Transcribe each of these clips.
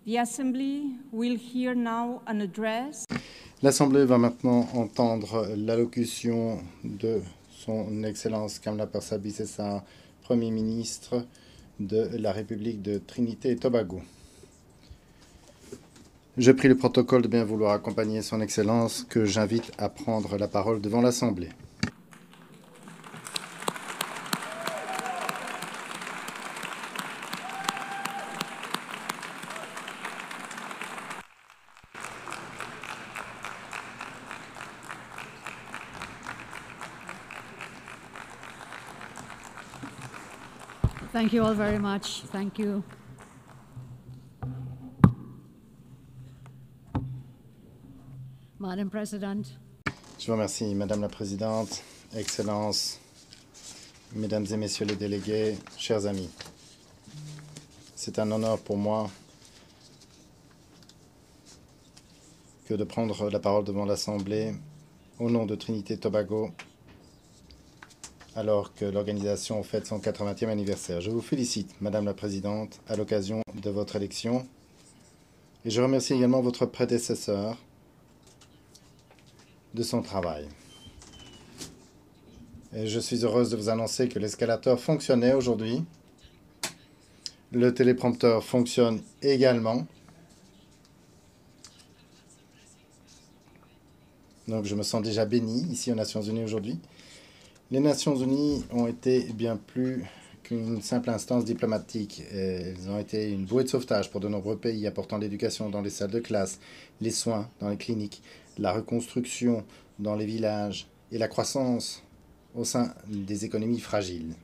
The Assembly will hear now an address. L'Assemblée va maintenant entendre l'allocution de son Excellence Kamla Persaud Bissessar, Premier ministre de la République de Trinité et Tobago. Je prie le protocole de bien vouloir accompagner son Excellence, que j'invite à prendre la parole devant l'Assemblée. Thank you all very much. Thank you. Madam President. Je vous remercie, Madame la Présidente, Excellences, Mesdames et Messieurs les délégués, chers amis. C'est un honneur pour moi que de prendre la parole devant l'Assemblée au nom de Trinité et Tobago, alors que l'organisation fête son 80e anniversaire. Je vous félicite, Madame la Présidente, à l'occasion de votre élection. Et je remercie également votre prédécesseur de son travail. Et je suis heureuse de vous annoncer que l'escalator fonctionnait aujourd'hui. Le téléprompteur fonctionne également. Donc je me sens déjà béni ici aux Nations Unies aujourd'hui. Les Nations Unies ont été bien plus qu'une simple instance diplomatique. Elles ont été une bouée de sauvetage pour de nombreux pays, apportant l'éducation dans les salles de classe, les soins dans les cliniques, la reconstruction dans les villages et la croissance au sein des économies fragiles.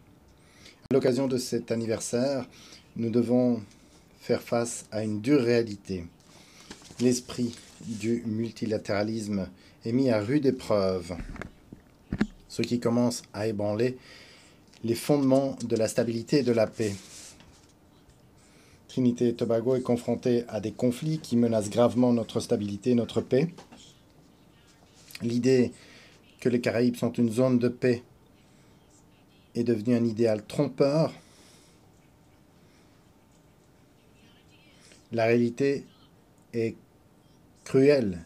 À l'occasion de cet anniversaire, nous devons faire face à une dure réalité. L'esprit du multilatéralisme est mis à rude épreuve, ce qui commence à ébranler les fondements de la stabilité et de la paix. Trinité et Tobago est confrontée à des conflits qui menacent gravement notre stabilité et notre paix. L'idée que les Caraïbes sont une zone de paix est devenue un idéal trompeur. La réalité est cruelle.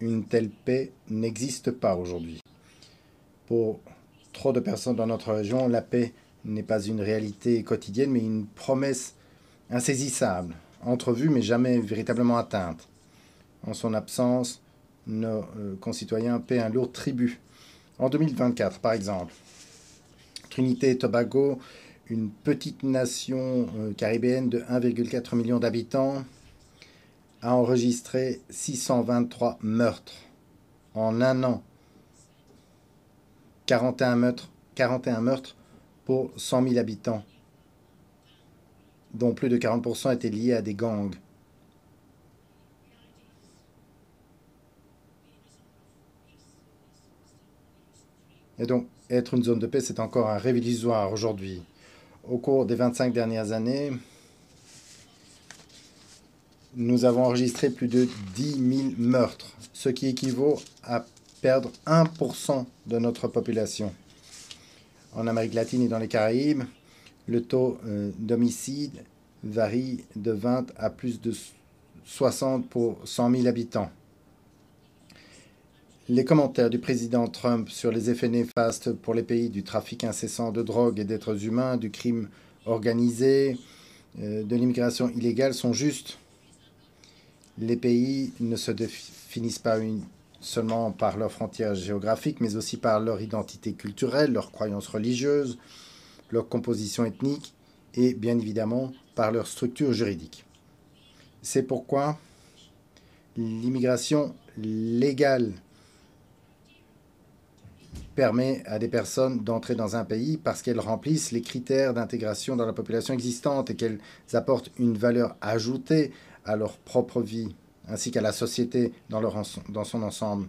Une telle paix n'existe pas aujourd'hui. Pour trop de personnes dans notre région, la paix n'est pas une réalité quotidienne, mais une promesse insaisissable, entrevue mais jamais véritablement atteinte. En son absence, nos concitoyens paient un lourd tribut. En 2024, par exemple, Trinité et Tobago, une petite nation caribéenne de 1,4 million d'habitants, a enregistré 623 meurtres en un an. 41 meurtres pour 100 000 habitants, dont plus de 40% étaient liés à des gangs. Et donc, être une zone de paix, c'est encore un rêve illusoire aujourd'hui. Au cours des 25 dernières années, nous avons enregistré plus de 10 000 meurtres, ce qui équivaut à perdre 1% de notre population. En Amérique latine et dans les Caraïbes, le taux d'homicide varie de 20 à plus de 60 pour 100 000 habitants. Les commentaires du président Trump sur les effets néfastes pour les pays du trafic incessant de drogue et d'êtres humains, du crime organisé, de l'immigration illégale sont justes. Les pays ne se définissent pas seulement par leurs frontières géographiques, mais aussi par leur identité culturelle, leurs croyances religieuses, leur composition ethnique et bien évidemment par leur structure juridique. C'est pourquoi l'immigration légale permet à des personnes d'entrer dans un pays parce qu'elles remplissent les critères d'intégration dans la population existante et qu'elles apportent une valeur ajoutée à leur propre vie, ainsi qu'à la société dans son ensemble.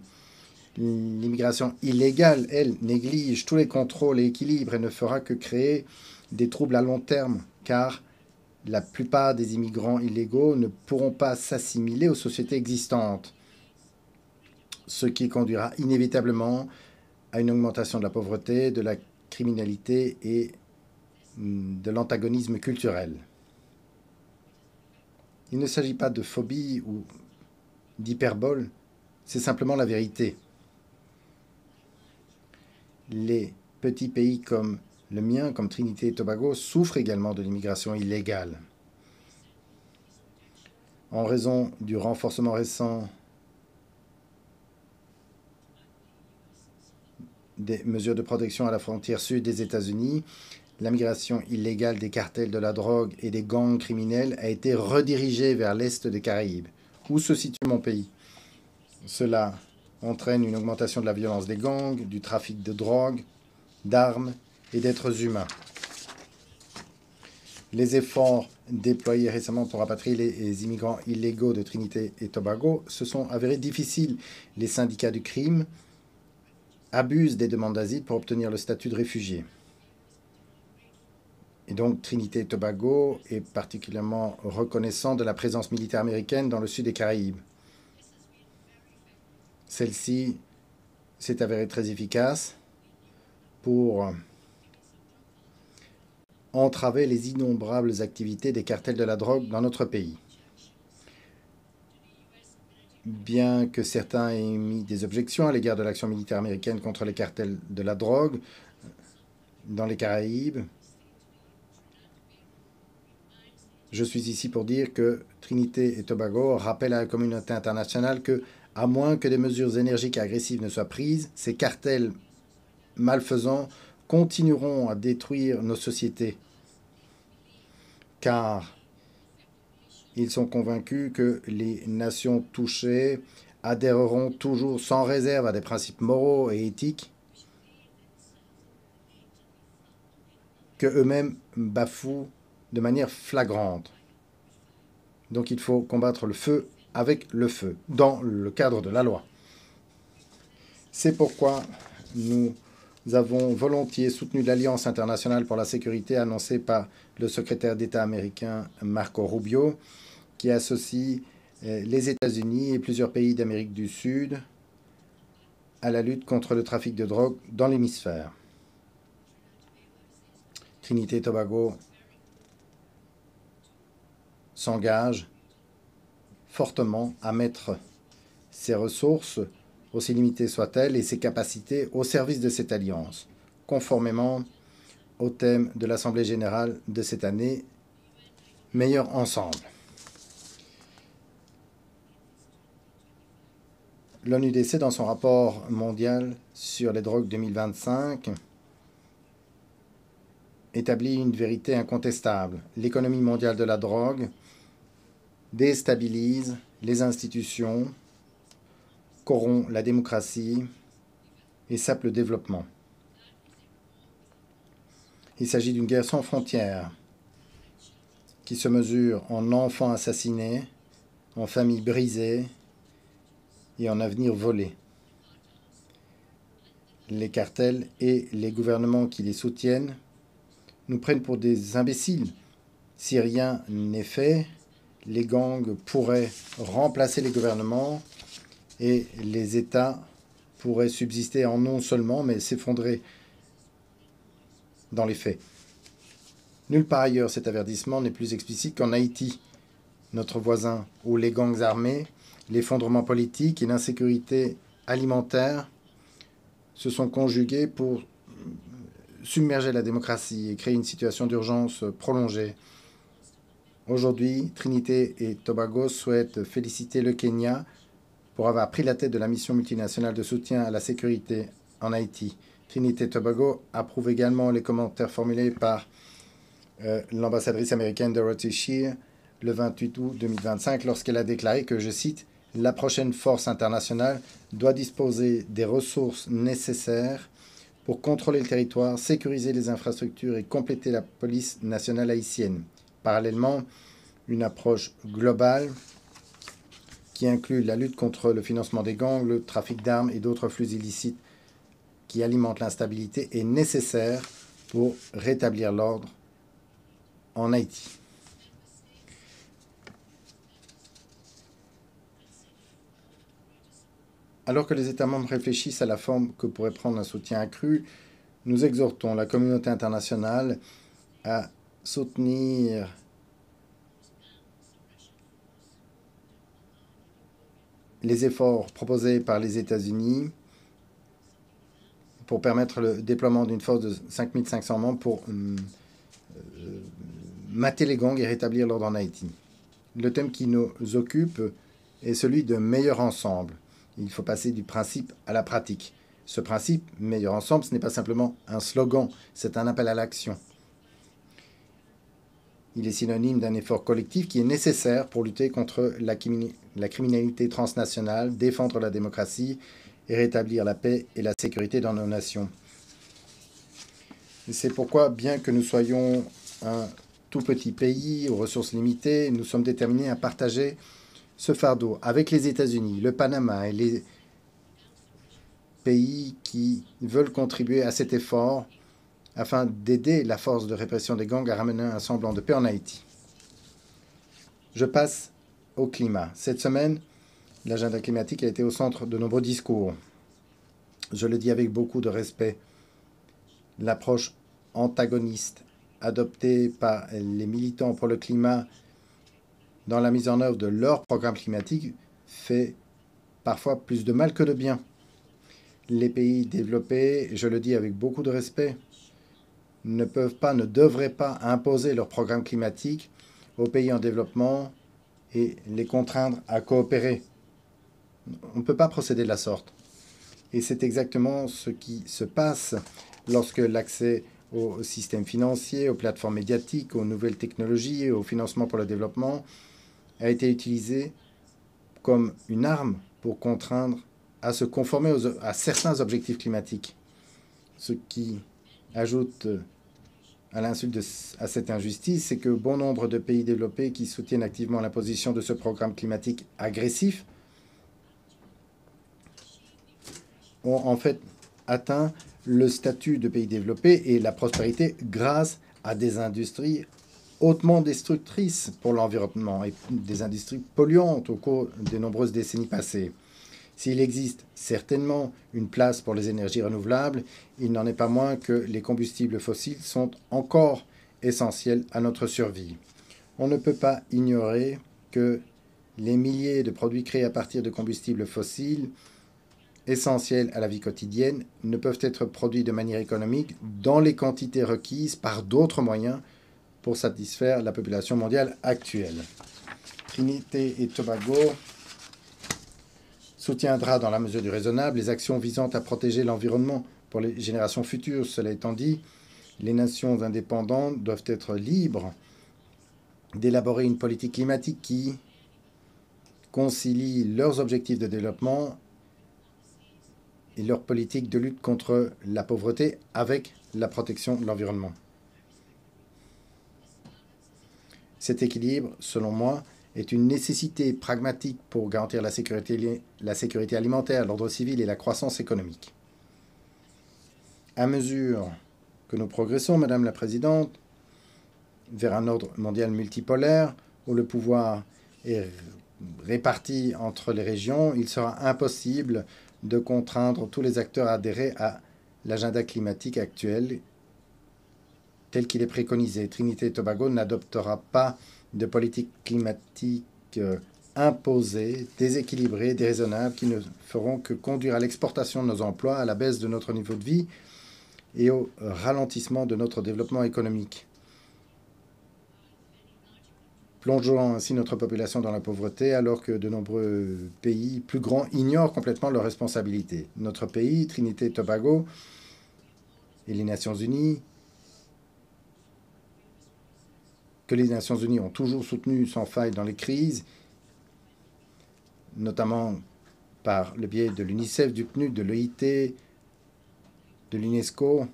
L'immigration illégale, elle, néglige tous les contrôles et équilibres et ne fera que créer des troubles à long terme, car la plupart des immigrants illégaux ne pourront pas s'assimiler aux sociétés existantes, ce qui conduira inévitablement à une augmentation de la pauvreté, de la criminalité et de l'antagonisme culturel. Il ne s'agit pas de phobie ou d'hyperbole, c'est simplement la vérité. Les petits pays comme le mien, comme Trinité et Tobago, souffrent également de l'immigration illégale. En raison du renforcement récent des mesures de protection à la frontière sud des États-Unis, la migration illégale des cartels de la drogue et des gangs criminels a été redirigée vers l'est des Caraïbes, où se situe mon pays. Cela entraîne une augmentation de la violence des gangs, du trafic de drogue, d'armes et d'êtres humains. Les efforts déployés récemment pour rapatrier les immigrants illégaux de Trinité et Tobago se sont avérés difficiles. Les syndicats du crime abusent des demandes d'asile pour obtenir le statut de réfugié. Et donc Trinité et Tobago est particulièrement reconnaissant de la présence militaire américaine dans le sud des Caraïbes. Celle-ci s'est avérée très efficace pour entraver les innombrables activités des cartels de la drogue dans notre pays. Bien que certains aient émis des objections à l'égard de l'action militaire américaine contre les cartels de la drogue dans les Caraïbes, je suis ici pour dire que Trinité et Tobago rappellent à la communauté internationale que, à moins que des mesures énergiques et agressives ne soient prises, ces cartels malfaisants continueront à détruire nos sociétés, car ils sont convaincus que les nations touchées adhéreront toujours sans réserve à des principes moraux et éthiques que eux-mêmes bafouent de manière flagrante. Donc il faut combattre le feu avec le feu, dans le cadre de la loi. C'est pourquoi nous avons volontiers soutenu l'Alliance internationale pour la sécurité annoncée par le secrétaire d'État américain Marco Rubio, qui associe les États-Unis et plusieurs pays d'Amérique du Sud à la lutte contre le trafic de drogue dans l'hémisphère. Trinité et Tobago s'engage fortement à mettre ses ressources, aussi limitées soient-elles, et ses capacités au service de cette alliance, conformément au thème de l'Assemblée générale de cette année, Meilleurs ensemble. L'ONUDC, dans son rapport mondial sur les drogues 2025, établit une vérité incontestable. L'économie mondiale de la drogue déstabilise les institutions, corrompt la démocratie et sape le développement. Il s'agit d'une guerre sans frontières qui se mesure en enfants assassinés, en familles brisées et en avenir volé. Les cartels et les gouvernements qui les soutiennent nous prennent pour des imbéciles. Si rien n'est fait, les gangs pourraient remplacer les gouvernements et les États pourraient subsister en nom seulement, mais s'effondrer dans les faits. Nulle part ailleurs cet avertissement n'est plus explicite qu'en Haïti, notre voisin, où les gangs armés, l'effondrement politique et l'insécurité alimentaire se sont conjugués pour submerger la démocratie et créer une situation d'urgence prolongée. Aujourd'hui, Trinité et Tobago souhaitent féliciter le Kenya pour avoir pris la tête de la mission multinationale de soutien à la sécurité en Haïti. Trinité et Tobago approuve également les commentaires formulés par l'ambassadrice américaine Dorothy Shear le 28 août 2025 lorsqu'elle a déclaré que, je cite, « La prochaine force internationale doit disposer des ressources nécessaires pour contrôler le territoire, sécuriser les infrastructures et compléter la police nationale haïtienne. » Parallèlement, une approche globale qui inclut la lutte contre le financement des gangs, le trafic d'armes et d'autres flux illicites qui alimentent l'instabilité est nécessaire pour rétablir l'ordre en Haïti. Alors que les États membres réfléchissent à la forme que pourrait prendre un soutien accru, nous exhortons la communauté internationale à soutenir les efforts proposés par les États-Unis pour permettre le déploiement d'une force de 5500 membres pour mater les gangs et rétablir l'ordre en Haïti. Le thème qui nous occupe est celui de meilleur ensemble. Il faut passer du principe à la pratique. Ce principe, meilleur ensemble, ce n'est pas simplement un slogan, c'est un appel à l'action. Il est synonyme d'un effort collectif qui est nécessaire pour lutter contre la criminalité transnationale, défendre la démocratie et rétablir la paix et la sécurité dans nos nations. C'est pourquoi, bien que nous soyons un tout petit pays aux ressources limitées, nous sommes déterminés à partager ce fardeau avec les États-Unis, le Panama et les pays qui veulent contribuer à cet effort afin d'aider la force de répression des gangs à ramener un semblant de paix en Haïti. Je passe au climat. Cette semaine, l'agenda climatique a été au centre de nombreux discours. Je le dis avec beaucoup de respect. L'approche antagoniste adoptée par les militants pour le climat dans la mise en œuvre de leur programme climatique fait parfois plus de mal que de bien. Les pays développés, je le dis avec beaucoup de respect, ne devraient pas imposer leur programme climatique aux pays en développement et les contraindre à coopérer. On ne peut pas procéder de la sorte. Et c'est exactement ce qui se passe lorsque l'accès aux systèmes financiers, aux plateformes médiatiques, aux nouvelles technologies et au financement pour le développement a été utilisé comme une arme pour contraindre à se conformer à certains objectifs climatiques. Ce qui ajoute à l'insulte à cette injustice, c'est que bon nombre de pays développés qui soutiennent activement l'imposition de ce programme climatique agressif ont en fait atteint le statut de pays développé et la prospérité grâce à des industries hautement destructrices pour l'environnement et des industries polluantes au cours des nombreuses décennies passées. S'il existe certainement une place pour les énergies renouvelables, il n'en est pas moins que les combustibles fossiles sont encore essentiels à notre survie. On ne peut pas ignorer que les milliers de produits créés à partir de combustibles fossiles essentiels à la vie quotidienne ne peuvent être produits de manière économique dans les quantités requises par d'autres moyens pour satisfaire la population mondiale actuelle. Trinité et Tobago soutiendra dans la mesure du raisonnable les actions visant à protéger l'environnement pour les générations futures. Cela étant dit, les nations indépendantes doivent être libres d'élaborer une politique climatique qui concilie leurs objectifs de développement et leur politique de lutte contre la pauvreté avec la protection de l'environnement. Cet équilibre, selon moi, est une nécessité pragmatique pour garantir la sécurité alimentaire, l'ordre civil et la croissance économique. À mesure que nous progressons, Madame la Présidente, vers un ordre mondial multipolaire où le pouvoir est réparti entre les régions, il sera impossible de contraindre tous les acteurs à adhérer à l'agenda climatique actuel tel qu'il est préconisé. Trinité et Tobago n'adoptera pas de politique climatique imposée, déséquilibrée, déraisonnable, qui ne feront que conduire à l'exportation de nos emplois, à la baisse de notre niveau de vie et au ralentissement de notre développement économique. Plongeant ainsi notre population dans la pauvreté alors que de nombreux pays plus grands ignorent complètement leurs responsabilités. Notre pays, Trinité et Tobago, et les Nations Unies, que les Nations Unies ont toujours soutenu sans faille dans les crises, notamment par le biais de l'UNICEF, du PNUD, de l'EIT, de l'UNESCO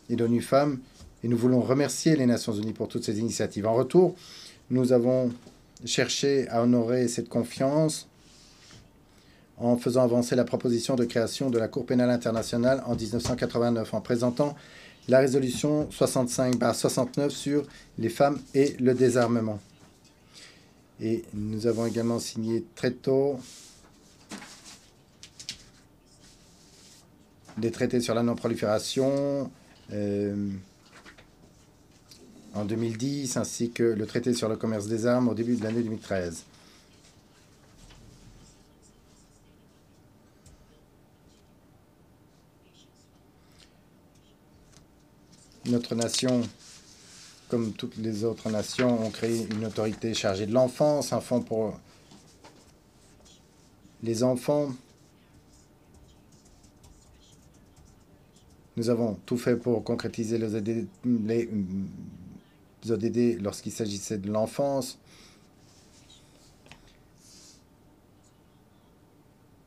et de l'ONU Femmes. Et nous voulons remercier les Nations Unies pour toutes ces initiatives. En retour, nous avons cherché à honorer cette confiance en faisant avancer la proposition de création de la Cour pénale internationale en 1989, en présentant la résolution 65/69 sur les femmes et le désarmement. Et nous avons également signé très tôt des traités sur la non-prolifération en 2010, ainsi que le traité sur le commerce des armes au début de l'année 2013. Notre nation, comme toutes les autres nations, ont créé une autorité chargée de l'enfance, un fonds pour les enfants. Nous avons tout fait pour concrétiser les ODD lorsqu'il s'agissait de l'enfance,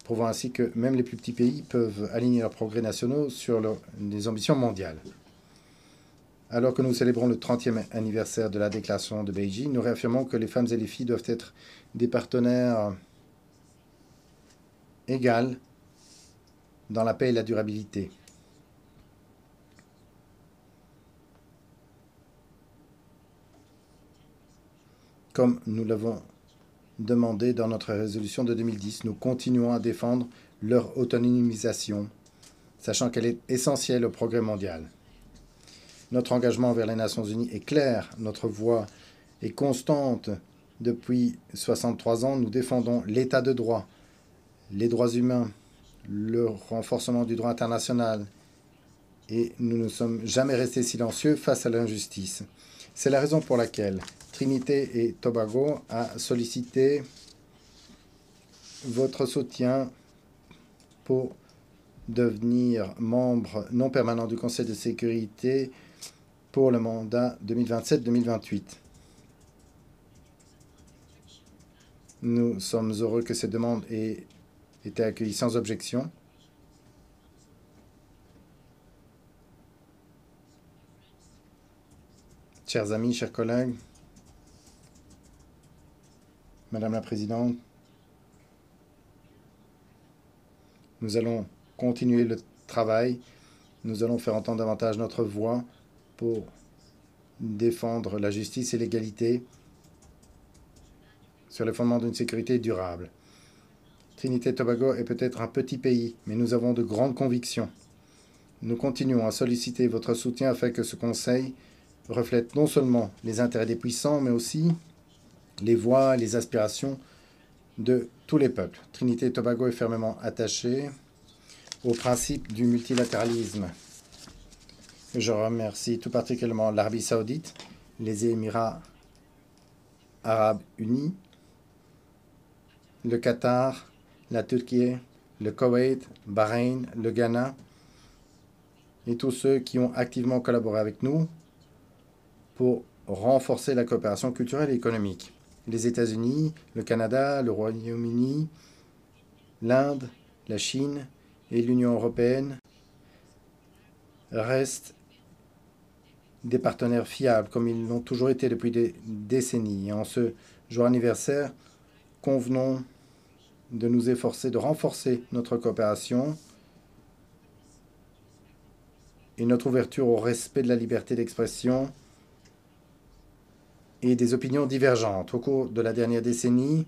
prouvant ainsi que même les plus petits pays peuvent aligner leurs progrès nationaux sur les ambitions mondiales. Alors que nous célébrons le 30e anniversaire de la déclaration de Beijing, nous réaffirmons que les femmes et les filles doivent être des partenaires égaux dans la paix et la durabilité. Comme nous l'avons demandé dans notre résolution de 2010, nous continuons à défendre leur autonomisation, sachant qu'elle est essentielle au progrès mondial. Notre engagement envers les Nations Unies est clair, notre voix est constante. Depuis 63 ans, nous défendons l'état de droit, les droits humains, le renforcement du droit international, et nous ne sommes jamais restés silencieux face à l'injustice. C'est la raison pour laquelle Trinité et Tobago a sollicité votre soutien pour devenir membre non permanent du Conseil de sécurité pour le mandat 2027-2028. Nous sommes heureux que cette demande ait été accueillie sans objection. Chers amis, chers collègues, Madame la Présidente, nous allons continuer le travail. Nous allons faire entendre davantage notre voix pour défendre la justice et l'égalité sur le fondement d'une sécurité durable. Trinité et Tobago est peut-être un petit pays, mais nous avons de grandes convictions. Nous continuons à solliciter votre soutien afin que ce Conseil reflète non seulement les intérêts des puissants, mais aussi les voix et les aspirations de tous les peuples. Trinité et Tobago est fermement attaché au principe du multilatéralisme. Je remercie tout particulièrement l'Arabie saoudite, les Émirats arabes unis, le Qatar, la Turquie, le Koweït, Bahreïn, le Ghana et tous ceux qui ont activement collaboré avec nous pour renforcer la coopération culturelle et économique. Les États-Unis, le Canada, le Royaume-Uni, l'Inde, la Chine et l'Union européenne restent des partenaires fiables, comme ils l'ont toujours été depuis des décennies. Et en ce jour anniversaire, convenons de nous efforcer de renforcer notre coopération et notre ouverture au respect de la liberté d'expression et des opinions divergentes. Au cours de la dernière décennie,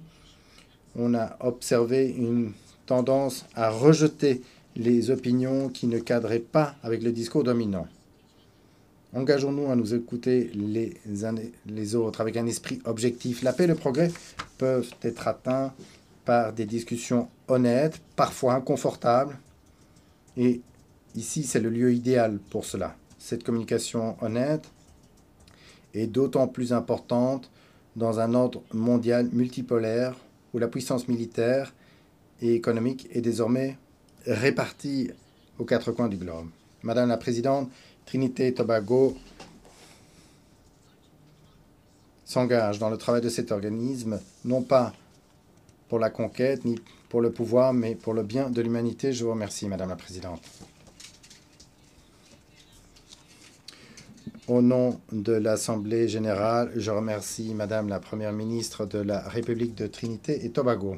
on a observé une tendance à rejeter les opinions qui ne cadraient pas avec le discours dominant. Engageons-nous à nous écouter les uns et les autres avec un esprit objectif. La paix et le progrès peuvent être atteints par des discussions honnêtes, parfois inconfortables. Et ici, c'est le lieu idéal pour cela. Cette communication honnête est d'autant plus importante dans un ordre mondial multipolaire où la puissance militaire et économique est désormais répartie aux quatre coins du globe. Madame la Présidente, Trinité et Tobago s'engage dans le travail de cet organisme, non pas pour la conquête ni pour le pouvoir, mais pour le bien de l'humanité. Je vous remercie, Madame la Présidente. Au nom de l'Assemblée générale, je remercie Madame la Première ministre de la République de Trinité et Tobago.